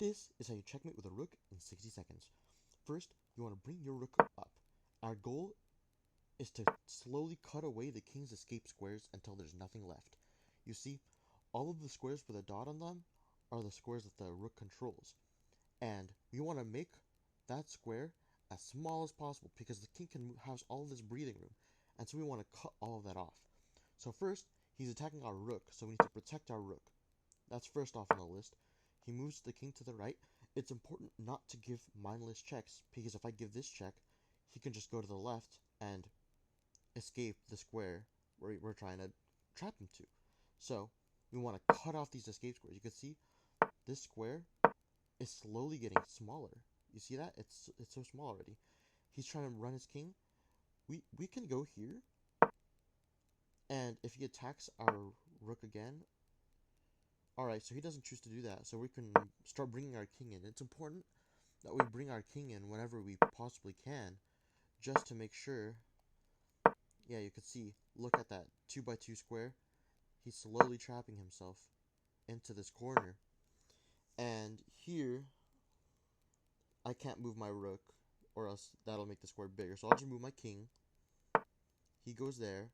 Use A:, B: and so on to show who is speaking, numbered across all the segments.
A: This is how you checkmate with a rook in 60 seconds. First, you want to bring your rook up. Our goal is to slowly cut away the king's escape squares until there's nothing left. You see, all of the squares with a dot on them are the squares that the rook controls. And we want to make that square as small as possible because the king can house all of this breathing room. And so we want to cut all of that off. So first, he's attacking our rook, so we need to protect our rook. That's first off on the list. He moves the king to the right. It's important not to give mindless checks, because if I give this check, he can just go to the left and escape the square where we're trying to trap him to. So, we want to cut off these escape squares. You can see this square is slowly getting smaller. You see that? It's so small already. He's trying to run his king. We can go here, and if he attacks our rook again, alright, so he doesn't choose to do that, so we can start bringing our king in. It's important that we bring our king in whenever we possibly can, just to make sure. Yeah, you can see, look at that 2x2 square. He's slowly trapping himself into this corner. And here, I can't move my rook, or else that'll make the square bigger. So I'll just move my king. He goes there.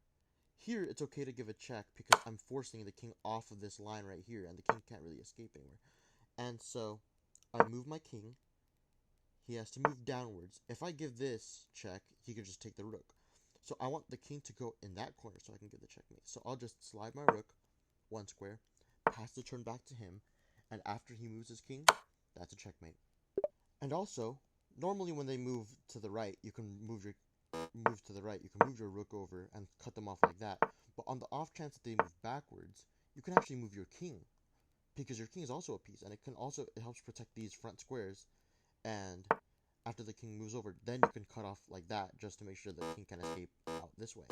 A: Here, it's okay to give a check because I'm forcing the king off of this line right here, and the king can't really escape anywhere. And so, I move my king. He has to move downwards. If I give this check, he can just take the rook. So I want the king to go in that corner so I can get the checkmate. So I'll just slide my rook one square, pass the turn back to him, and after he moves his king, that's a checkmate. And also, normally when they move to the right, you can move your rook over and cut them off like that. But on the off chance that they move backwards, you can actually move your king, because your king is also a piece, and it helps protect these front squares. And after the king moves over, then you can cut off like that just to make sure the king can escape out this way.